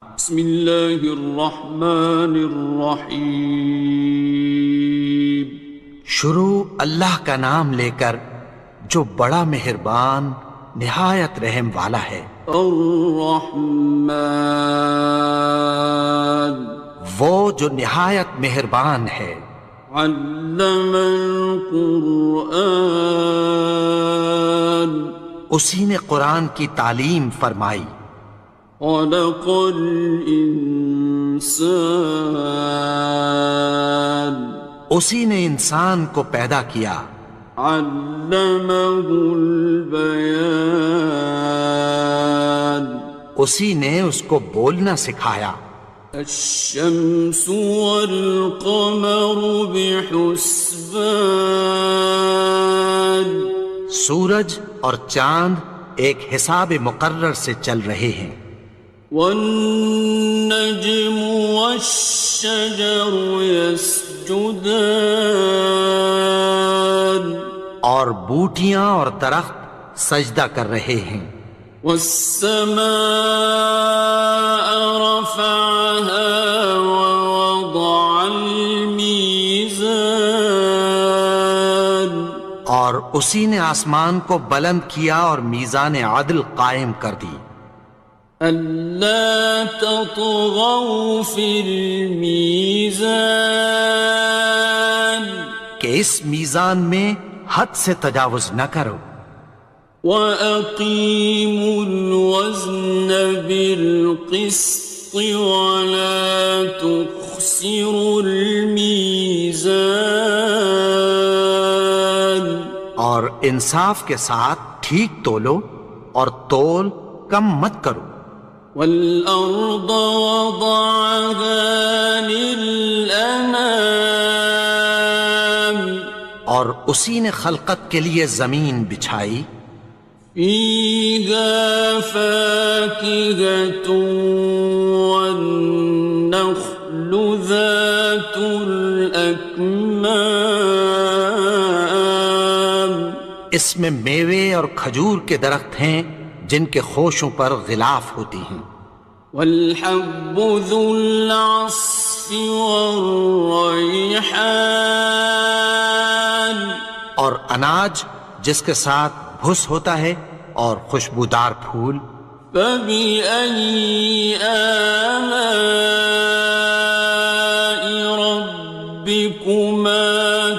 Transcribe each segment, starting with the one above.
بسم اللہ الرحمن الرحیم۔ شروع اللہ کا نام لے کر جو بڑا مہربان نہایت رحم والا ہے۔ الرحمن، وہ جو نہایت مہربان ہے۔ علم القرآن، اسی نے قرآن کی تعلیم فرمائی۔ خلق الانسان، اسی نے انسان کو پیدا کیا۔ علمہ البیان، اسی نے اس کو بولنا سکھایا۔ الشمس والقمر بحسبان، سورج اور چاند ایک حساب مقرر سے چل رہے ہیں۔ والنجم والشجر يسجدان، اور بوٹیاں اور درخت سجدہ کر رہے ہیں۔ والسماء رفعها ووضع الميزان، اور اسی نے آسمان کو بلند کیا اور میزان عدل قائم کر دی۔ ألا تطغوا في الميزان، کہ اس میزان میں حد سے تجاوز نہ کرو۔ وَأَقِيمُوا الْوَزْنَ بِالْقِسْطِ وَلَا تُخْسِرُوا الْمِيزَانَ، اور انصاف کے ساتھ ٹھیک تولو اور تول کم مت کرو۔ وَالْأَرْضَ وَضَعَهَا لِلْأَنَامِ، اور اسی نے خلقت کے لیے زمین بچھائی۔ فِيهَا فَاكِهَةٌ وَالنَّخْلُ ذَاتُ الْأَكْمَامِ، اس میں میوے اور کھجور کے درخت ہیں جن کے خوشوں پر غلاف ہوتی ہیں۔ وَالْحَبُّ ذُو الْعَصْفِ وَالرَّيْحَانِ، اور اناج جس کے ساتھ بھس ہوتا ہے اور خوشبودار پھول۔ فَبِأَيِّ آلَاءِ رَبِّكُمَا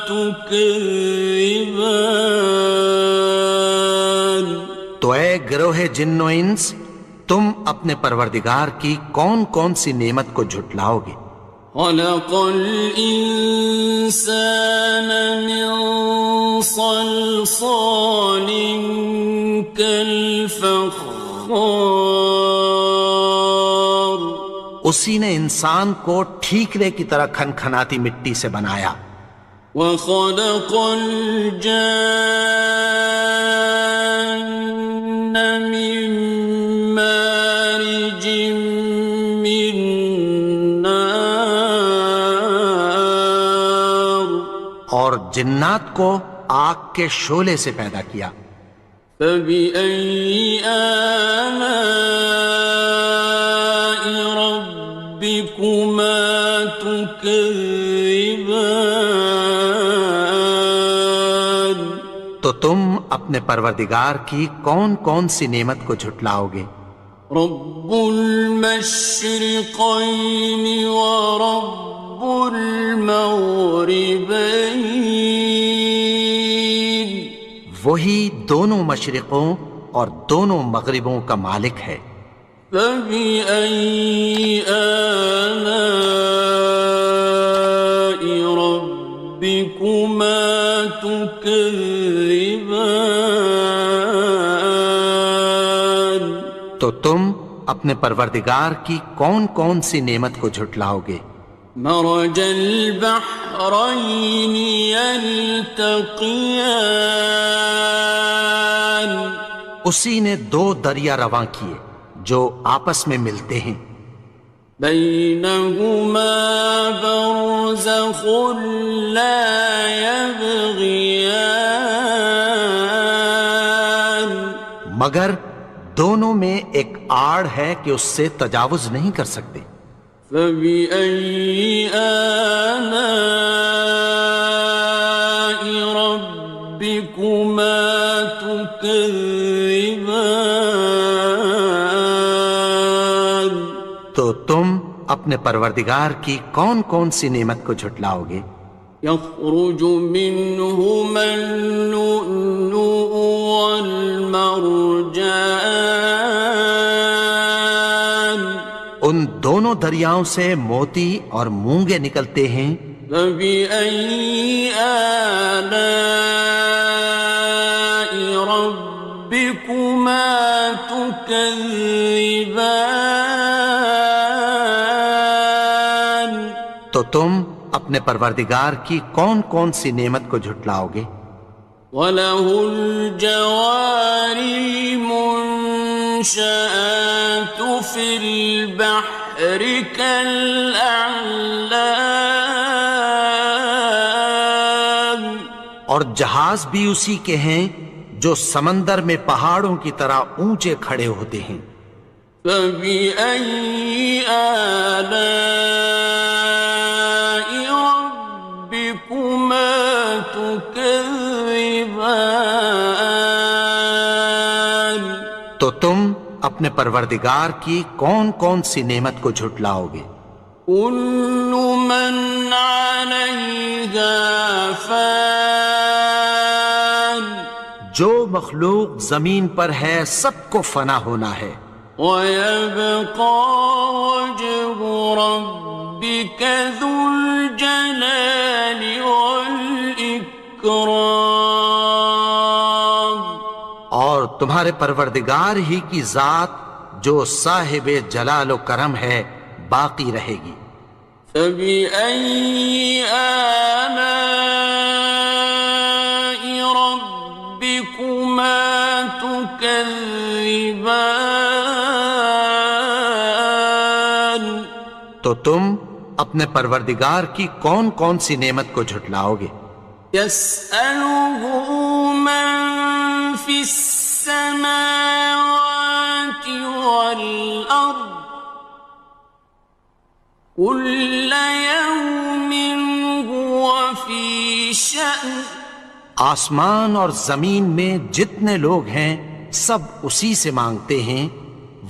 تُكَذِّبَانِ، تو اے گروہ جن و انس، تم اپنے پروردگار کی کون کون سی نعمت کو جھٹلاؤ گے؟ خَلَقَ الْإِنسَانَ مِنْ صَلْصَالٍ كَالْفَخَّارِ، اسی نے انسان کو ٹھیکرے کی طرح کھنکھناتی مٹی سے بنایا۔ وَخَلَقَ الْجَانَّ مِن مَّارِجٍ مِّن نَّارٍ، اور جنات کو آگ کے شعلے سے پیدا کیا۔ فَبِأَيِّ آلَاءِ رَبِّكُمَا تُكَذِّبَانِ، تو تم اپنے پروردگار کی کون کون سی نعمت کو جھٹلاؤ گے؟ رب المشرقین ورب المغربین، وہی دونوں مشرقوں اور دونوں مغربوں کا مالک ہے۔ فَبِأَيِّ آلَاءِ رَبِّكُمَا تُكَذِّبَانِ، تو تم اپنے پروردگار کی کون کون سی نعمت کو جھٹلاؤ گے؟ مرج البحرین یلتقیان، اسی نے دو دریا رواں کیے جو آپس میں ملتے ہیں۔ بینہما برزخ لا یبغیان، مگر دونوں میں ایک آڑ ہے کہ اس سے تجاوز نہیں کر سکتے۔ فبأي آلاء ربكما تكذبان؟ تو تم اپنے پروردگار کی کون کون سی نعمت کو جھٹلاؤ گے؟ يخرج منهما اللؤلؤ والمرجان ان دونوں دریاؤں سے موتی اور مونگے نکلتے ہیں۔ فبأي آلاء ربكما تكذبان؟ تو تم اپنے پروردگار کی کون کون سی نعمت کو جھٹلاؤ گے؟ وَلَهُ الْجَوَارِ الْمُنشَآتُ فِي الْبَحْرِ كَالْأَعْلَامِ، اور جہاز بھی اسی کے ہیں جو سمندر میں پہاڑوں کی طرح اونچے کھڑے ہوتے ہیں۔ فَبِأَيِّ آلَاءِ رَبِّكُمَا تُكَذِّبَانِ؟ تو تم اپنے پروردگار کی کون کون سی نعمت کو جھٹلاؤ گے؟ كُلُّ مَنْ عَلَيْهَا فَانٍ، جو مخلوق زمین پر ہے سب کو فنا ہونا ہے۔ وَيَبْقَى وَجْهُ رَبِّكَ ذُو الْجَلَالِ وَالْإِكْرَامِ، اور تمہارے پروردگار ہی کی ذات جو صاحب جلال و کرم ہے باقی رہے گی۔ فَبِأَيِّ آلَاءِ رَبِّكُمَا تُكَذِّبَانِ؟ تو تم اپنے پروردگار کی کون کون سی نعمت کو جھٹلاؤ گے؟ يَسْأَلُهُ مَن فِي السَّمَاوَاتِ وَالْأَرْضِ كُلَّ يَوْمٍ هُوَ فِي شَأْنٍ، آسمان اور زمین میں جتنے لوگ ہیں سب اسی سے مانگتے ہیں،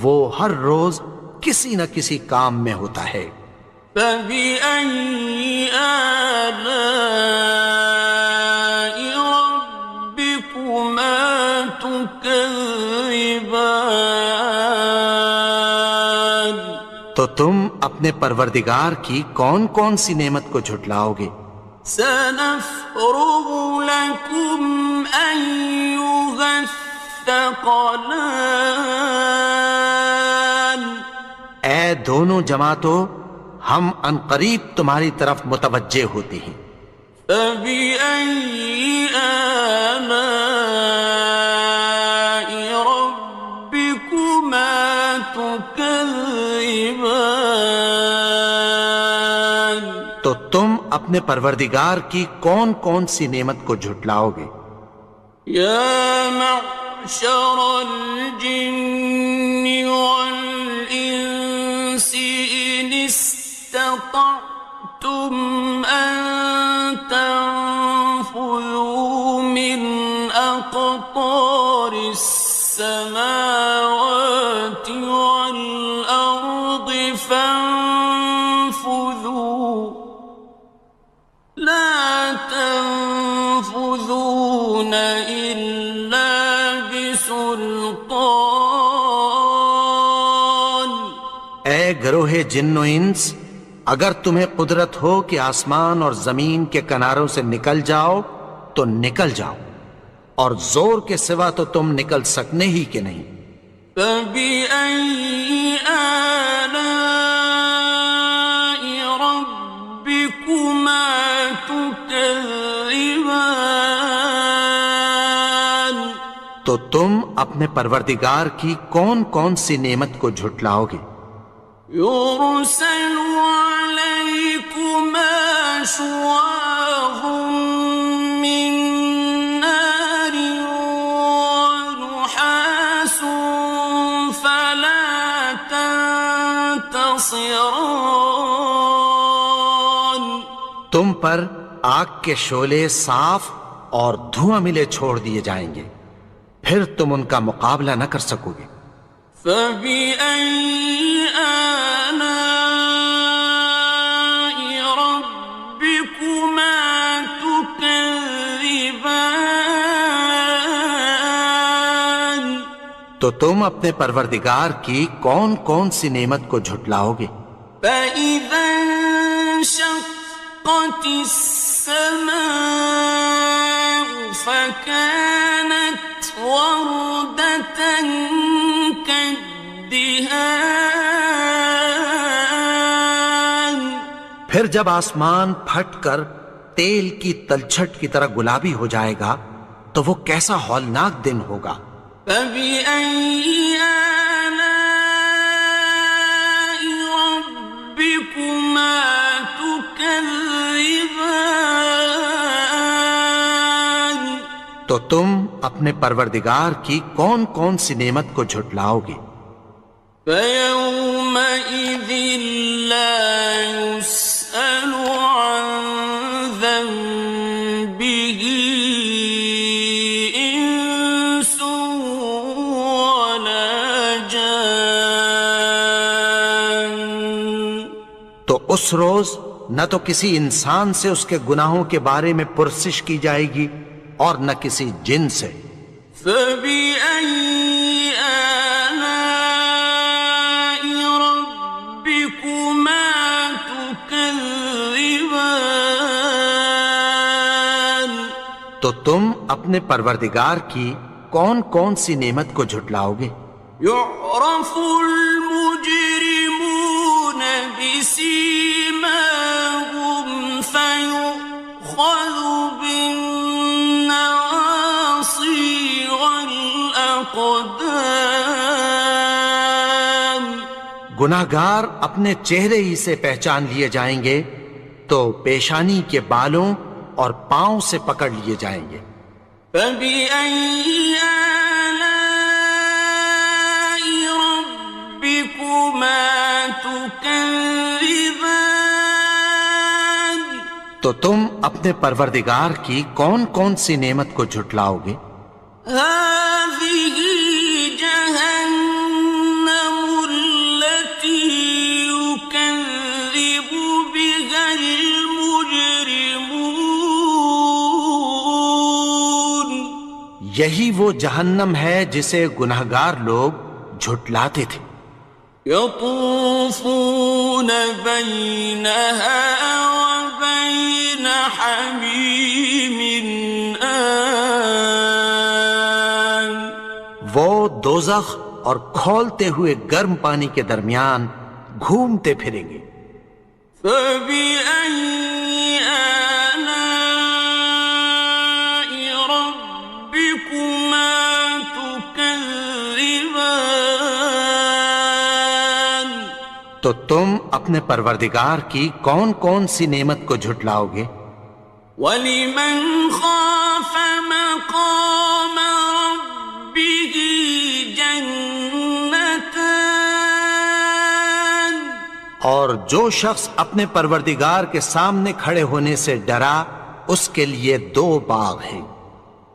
وہ ہر روز کسی نہ کسی کام میں ہوتا ہے۔ فَبِأَيِّ آلَاءِ رَبِّكُمَا تُكَذِّبَانِ؟ تو تم اپنے پروردگار کی کون کون سی نعمت کو جھٹلاؤ گے؟ سَنَفْرُغُ لَكُمْ أَيُّهَ الثَّقَلَانِ، اے دونوں جماعتوں، ہم عنقریب تمہاری طرف متوجہ ہوتے ہیں۔ فَبِأَيِّ آلَاءِ رَبِّكُمَا تُكَذِّبَانِ؟ تو تم اپنے پروردگار کی کون کون سی نعمت کو جھٹلاؤ گے؟ يَا مَعْشَرَ الْجِنِّ وَالْإِنسِ إِنِ اسْتَطَعْتُمْ أَن تَنفُذُوا مِنْ أَقْطَارِ السَّمَاوَاتِ وَالْأَرْضِ فَانفُذُوا لَا تَنفُذُونَ إِلَّا بِسُلْطَانٍ۔ اے گروہ جن و انس، اگر تمہیں قدرت ہو کہ آسمان اور زمین کے کناروں سے نکل جاؤ تو نکل جاؤ، اور زور کے سوا تو تم نکل سکنے ہی کہ نہیں۔ فَبِأَيِّ آلَاءِ رَبِّكُمَا تُكَذِّبَانِ؟ تو تم اپنے پروردگار کی کون کون سی نعمت کو جھٹلاؤ گے؟ يُرْسَلُ عَلَيْكُمَا شُوَاظٌ مِّن نَّارٍ وَنُحَاسٌ خاصران. تم پر آگ کے شعلے صاف اور دھواں ملے چھوڑ دیے جائیں گے، پھر تم ان کا مقابلہ نہ کر سکو گے۔ فبأي آلاء ربكما تكذبان. تو تم اپنے پروردگار کی کون کون سی نعمت کو جھٹلاؤ گے؟ فإذا انشقت السماء فكانت وردة كالدهان. پھر جب آسمان پھٹ کر تیل کی تلچھٹ کی طرح گلابی ہو جائے گا تو وہ کیسا ہولناک دن ہوگا۔ فبأي آلاء ربكما تكذبان. تو تم اپنے پروردگار کی کون کون سی نعمت کو جھٹلاؤ گے؟ فيومئذ لا يسأل عن ذنبه إنس ولا جان. تو اس روز نہ تو کسی انسان سے اس کے گناہوں کے بارے میں پرسش کی جائے گی اور نہ کسی جن سے۔ فبأي آلاء ربكما تكذبان. تو تم اپنے پروردگار کی کون کون سی نعمت کو جھٹلاؤ گے؟ يعرف المجرمون بسيماهم فيؤخذ بالنواصي والأقدام. گناہگار اپنے چہرے ہی سے پہچان لیے جائیں گے تو پیشانی کے بالوں اور پاؤں سے پکڑ لیے جائیں گے۔ فبأي آلاء ربكما تكذبان. تو تم اپنے پروردگار کی کون کون سی نعمت کو جھٹلاؤ گے؟ هذه جهنم التي يكذب بها المجرمون. یہی وہ جہنم ہے جسے گناہگار لوگ جھٹلاتے تھے۔ يطوفون بينها وبين حميم آن. وہ دوزخ اور کھولتے ہوئے گرم پانی کے درمیان گھومتے پھریں گے۔ فبأي آلاء ربكما تكذبان. تو تم اپنے پروردگار کی کون کون سی نعمت کو جھٹلاؤ گے؟ وَلِمَنْ خَافَ مَقَامَ رَبِّهِ جَنَّتَانِ. اور جو شخص اپنے پروردگار کے سامنے کھڑے ہونے سے ڈرا اس کے لیے دو باغ ہیں۔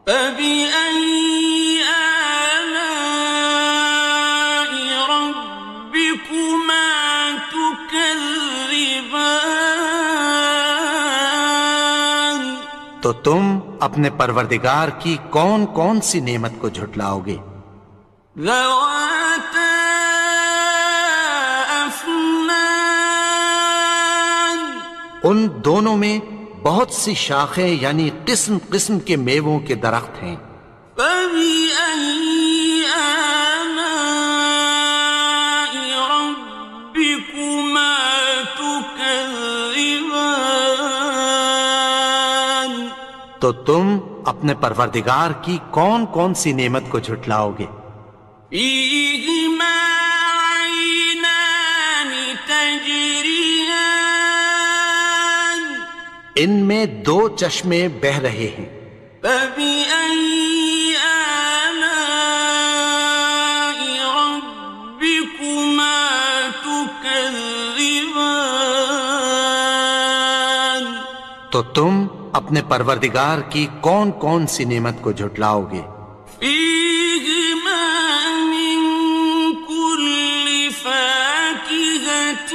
فَبِأَيِّ آلَاءِ رَبِّكُمَا تُكَذِّبَانِ. تو تم اپنے پروردگار کی کون کون سی نعمت کو جھٹلاؤ گے؟ ذَوَاتَا أَفْنَانٍ. ان دونوں میں بہت سی شاخیں یعنی قسم قسم کے میووں کے درخت ہیں۔ فَبِأَيِّ آلَاءِ رَبِّكُمَا تُكَذِّبَانِ. تو تم اپنے پروردگار کی کون کون سی نعمت کو جھٹلاؤ گے؟ فِيهِمَا عَيْنَانِ تَجْرِيَانِ. ان میں دو چشمے بہہ رہے ہیں۔ فَبِأَيِّ آلَاءِ رَبِّكُمَا تُكَذِّبَانِ. تكذبان تو تم اپنے پروردگار کی کون کون سی نعمت کو جھٹلاؤ گے؟ فيهما من كل فاكهة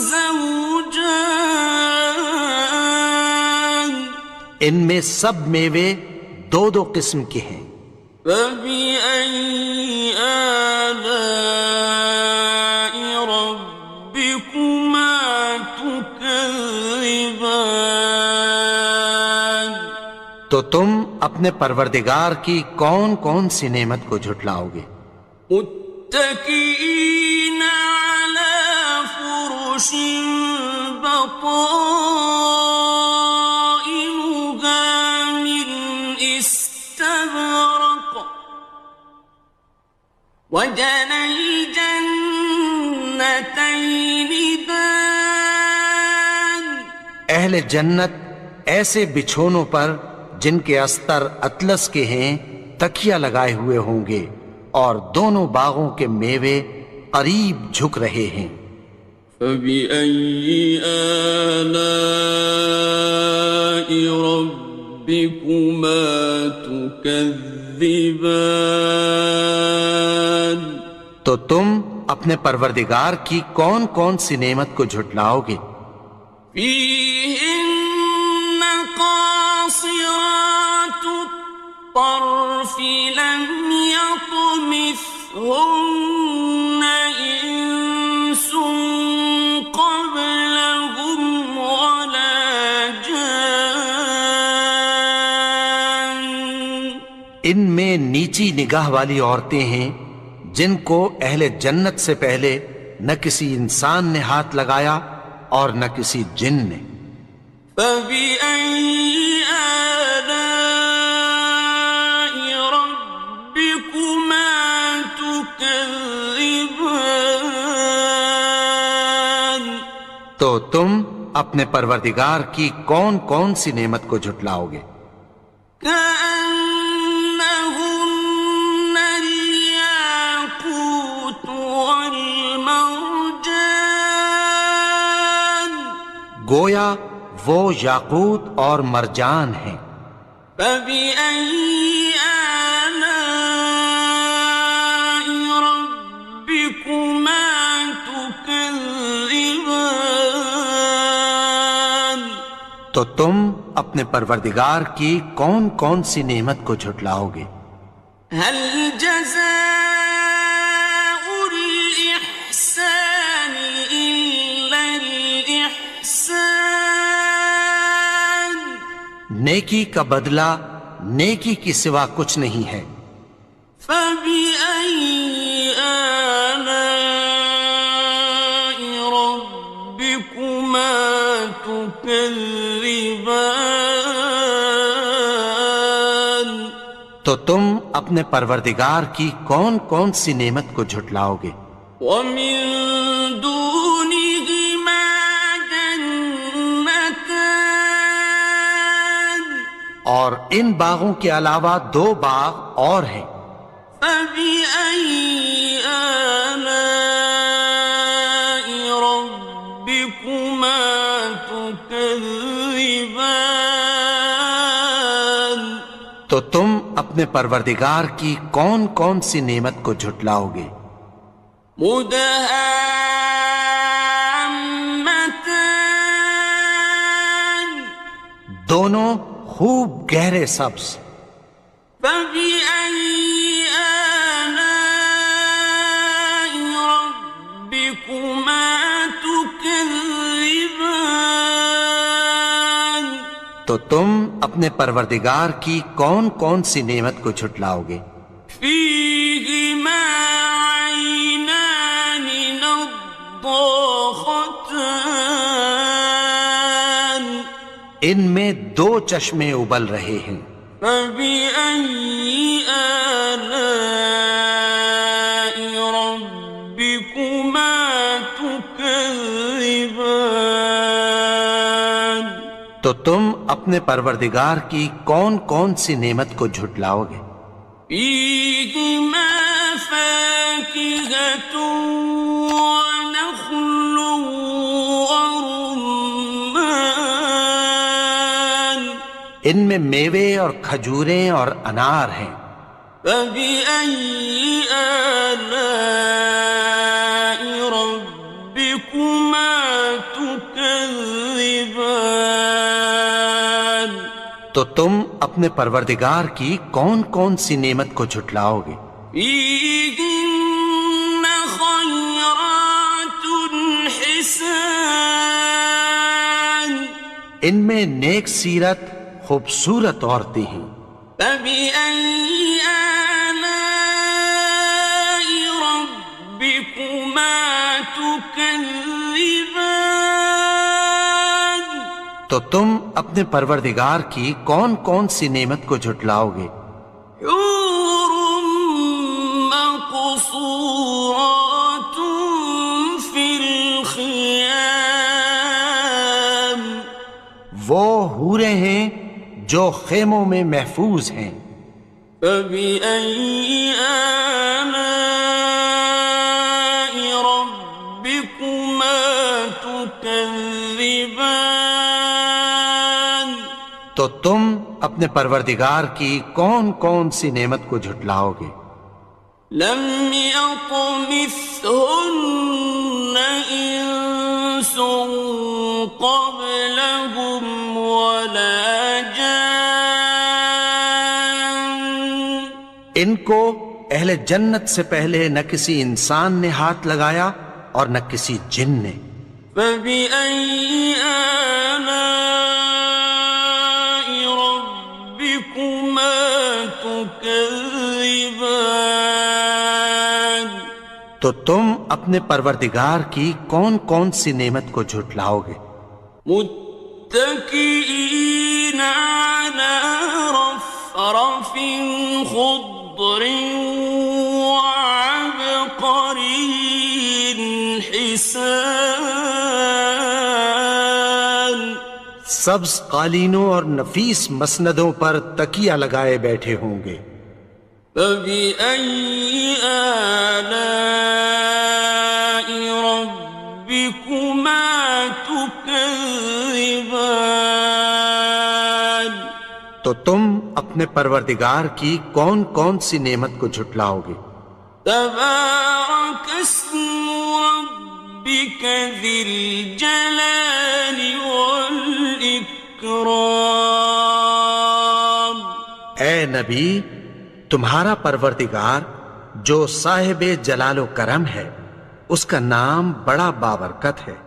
زوجان ان میں سب میوے دو دو قسم کے ہیں۔ فبأي آلاء ربكما تكذبان تو تم اپنے پروردگار کی کون کون سی نعمت کو جھٹلاؤ گے؟ متكئين على فرش بطائنها من استبرق وجنى الجنتين دان اہل جنت ایسے بچھونوں پر جن کے استر اطلس کے ہیں تکیہ لگائے ہوئے ہوں گے، اور دونوں باغوں کے میوے قریب جھک رہے ہیں۔ فبأي آلاء ربكما تكذبان تو تم اپنے پروردگار کی کون کون سی نعمت کو جھٹلاؤ گے؟ فيهن قاصرات الطرف لم يطمثهن إنس قبلهم ولا جان ان میں نیچی نگاہ والی عورتیں ہیں جن کو اہل جنت سے پہلے نہ کسی انسان نے ہاتھ لگایا اور نہ کسی جن نے۔ فبأي آلاء ربكما تكذبان تو تم اپنے پروردگار کی کون کون سی نعمت کو جھٹلاؤ گے؟ كأنهن الياقوت والمرجان گویا وہ یاقوت اور مرجان ہیں۔ فبأي آلاء ربكما تكذبان تو تم اپنے پروردگار کی کون کون سی نعمت کو جھٹلاؤ گے؟ هل جزاء الإحسان إلا الإحسان نیکی کا بدلہ نیکی کی سوا کچھ نہیں ہے۔ فبأي آلاء ربكما تكذبان تو تم اپنے پروردگار کی کون کون سی نعمت کو جھٹلاؤ گے؟ ومن دونهما جنتان اور ان باغوں کے علاوہ دو باغ اور ہیں۔ فبأي آلاء ربكما تكذبان تو تم اپنے پروردگار کی کون کون سی نعمت کو جھٹلاؤ گے؟ مدهامتان دونوں خوب گہرے سبز۔ فبأي آلاء ربكما تكذبان تو تم اپنے پروردگار کی کون کون سی نعمت کو جھٹلاؤ گے؟ فيهما عينان نضاختان ان میں دو چشمے ابل رہے ہیں۔ فبأي آلاء ربكما تكذبان تو تم اپنے پروردگار کی کون کون سی نعمت کو جھٹلاؤ گے؟ فيهما فاكهة ونخل ان میں میوے اور کھجوریں اور انار ہیں۔ فبأي آلاء ربكما تكذبان؟ تو تم اپنے پروردگار کی کون کون سی نعمت کو جھٹلاؤ گے؟ فيهن خيرات حسان، ان میں نیک سیرت خوبصورت عورتیں ہیں۔ فبأي آلاء ربكما تكذبان؟ تو تم اپنے پروردگار کی کون کون سی نعمت کو جھٹلاؤ گے؟ حور مقصورات في الخيام، وہ حوریں ہیں جو خیموں میں محفوظ ہیں۔ فبأي آلاء ربكما تكذبان؟ تو تم اپنے پروردگار کی کون کون سی نعمت کو جھٹلاؤ گے؟ لم يطمثهن إنس قبلهم ولا جان، ان کو اہل جنت سے پہلے نہ کسی انسان نے ہاتھ لگایا اور نہ کسی جن نے۔ فبأي آلاء ربكما تكذبان؟ تو تم اپنے پروردگار کی کون کون سی نعمت کو جھٹلاؤ گے؟ متكئين على رفرف خضر وعبقري حسان، سبز قالینوں اور نفیس مسندوں پر تکیہ لگائے بیٹھے ہوں گے۔ فبأي آلاء ربكما تكذبان؟ تو تم اپنے پروردگار کی کون کون سی نعمت کو جھٹلاؤ گے؟ تبارك اسم ربك ذي الجلال والإكرام۔ اے نبی، تمہارا پروردگار جو صاحب جلال و کرم ہے، اس کا نام بڑا بابرکت ہے۔